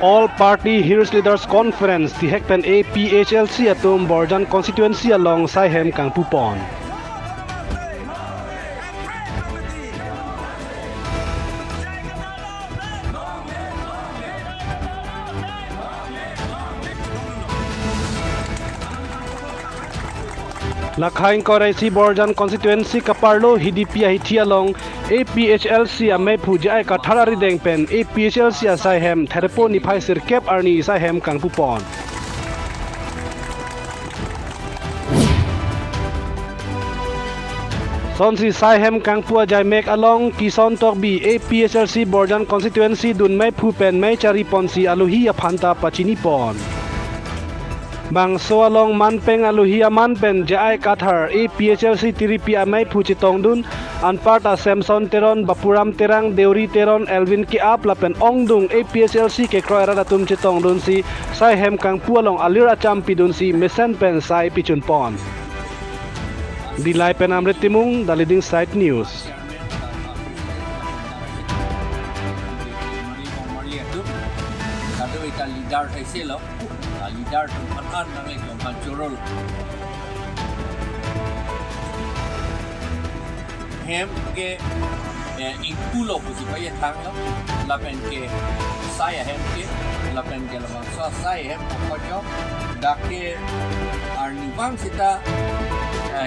All-Party Heroes Leaders Conference Tihekpen APHLC atum Borjan Constituency along Saihem Kangpu Pon. Lakha Incorporated Borjan Constituency kaparlo Hidipi ahithi along APHLC Ameiphu J.I Kathar arideng pen APHLC Asai Therepo Niphai sirkep Arni Saihem Kangpu Pon. Sonsi Saihem Kangpu ajai mek along Kison Tokbi APHLC Borjan Constituency dun Meiphu pen chari ponsi alohi aphan pachini pon. Bangso along peng alohi aman pen J.I Kathar APHLC Tiripi Meiphu chetong dun anparta Semson Teron Bapuram Terang Deuri Teron Elwin ki lapen ongdung APHLC ke kroera datum chetong dun si Saihem Kangpu along alir acham pidun si mesen pen sai pichun pon. Dilai pen amrit timung daliding site news. Lidar tempanan nang ikon pancurul. Hem ke ingkulo pusi paya tang lo, lapen ke saya hem ke, lapen ke Bangso saya hem kojo, dake Arni bang sita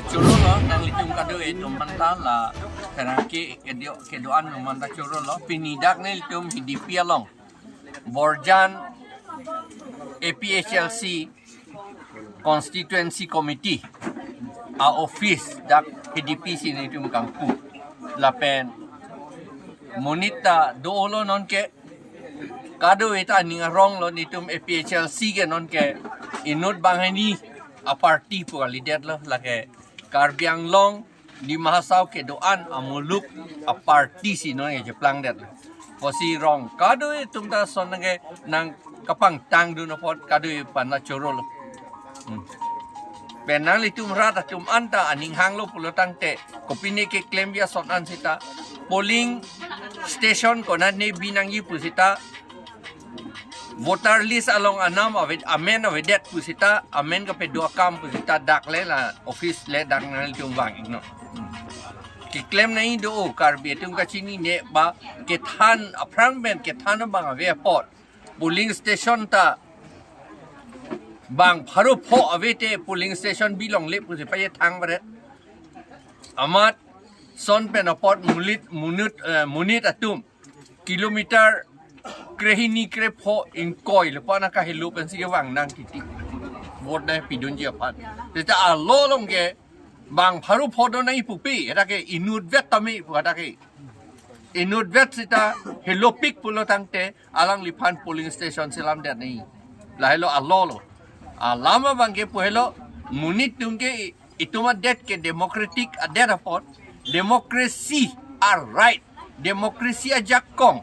curul lo nang litung kado itu mantan la, karena ke kedoan mantan curul lo, pinidak nang litung Hidipi along, Borjan APHLC Constituency Committee a office dak Hidipi sini itu kangpu lapen monita doolo non ke kado eta ninga rong lo nitum APHLC ke non ke inut banghani a party pu lidet lo lake karbiang long di mahasau ke doan amuluk a party sino ye jeplang det posi rong kado itu ta son nge nang kapang tang du napot kadui pana chorol penang litum rata tum anta aning hanglo pulo tangte kopini ke claim ya sonan sita polling station kona ne binangi pusita voter list along anam avid amen avidet pusita amen ka pe dua kam pusita dakle la office le dak nal tum bang no ke claim nai do karbi tum ka chini ne ba ke than aprang ben ke than bang ave pot polling station ta bang pharu pho avete polling station bilong le pusi paye thang baret amat son penopot munit atum kilometer krehini kre pho in koi le pana ka helu pensi ke wang nang titi vote na pidun ji apan ta alo long ke bang pharu pho do nai pupi eta ke inut vet tami pada ke inut vet sita hello pick pulo tangte alang lipan polling station silam dat ni la hello alolo lama bangke pu hello munit tungke ituma det ke democratic adet apot democracy are right democracy ajakong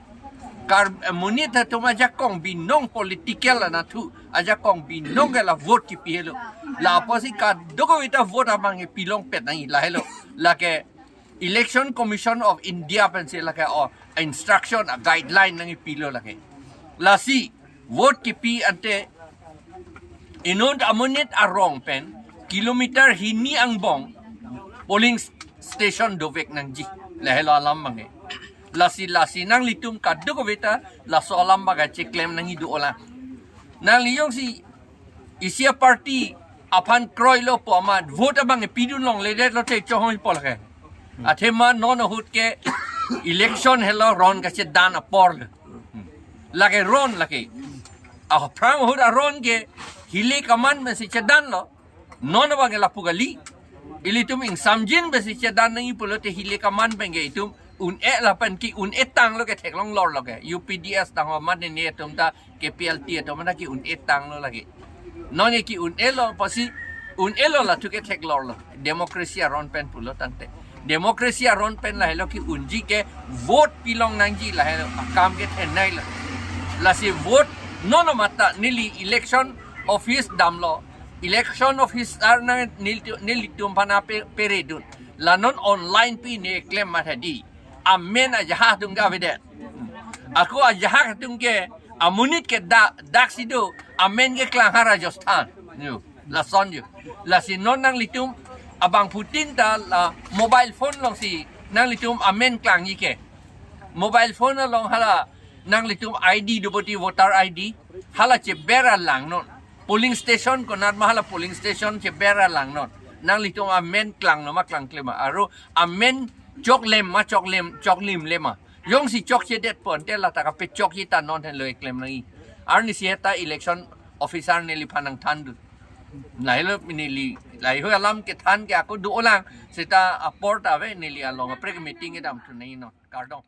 kar munit tuma jakong binong political na tu ajakong binong la vote ki pi hello la posi ka dogo ita vote abang pilong pet nai la hello la ke Election Commission of India pensi lake or instruction a guideline nangi pilo lake lasi vote kipi ante inod amonit a wrong pen kilometer hini ang bong polling station dovek nangji lahelo alam mange lasi nang litum kaddo ko beta la so alam baga claim nangi do ola nang liyong si isia party aphan kroilo po amad vote abang pidun long ledet lo te chohoi pol ke athema non hut ke election hello ron ka dan apor lake ron lake a prang hut a ron ke hile kaman me si dan lo non ba ke lapugali ilitum ing samjin be si dan ngi pulote hile kaman benge itum un e lapan ki un etang lo ke thek long lor lo ke UPDS tang man ne tum ta ke PLT to man ki un etang lo lagi non ki un elo pasi un elo la tu ke thek lor lo demokrasi ron pen pulo tante demokrasi aron pen la hello ki unji ke vote pilong nangji la hello akam ke thenai la si vote nono mata nili election office damlo election office arna nili tumpana peredun la non online pi ne claim mathadi amen ajaha tunga vede aku ajaha tunge amunit ke dak sido amen ke klang Rajasthan you la son you la si non nang litum abang Putin ta la mobile phone long si nang litum amen klang yi ke mobile phone long hala nang litum ID duboti voter ID hala che bera lang non polling station ko nat mahala polling station che bera lang non nang litum amen klang no ma klang klema aro amen choklem ma choklim lema yong si chok che det pon te la ta ka pe chok yi ta non hen le klem nang i Arni Saihem election officer ne li phanang than du lai lo ni li lai ho alam ke than ke ako du olang sita aport ave ne li along a pre meeting e dam tu nei no kardong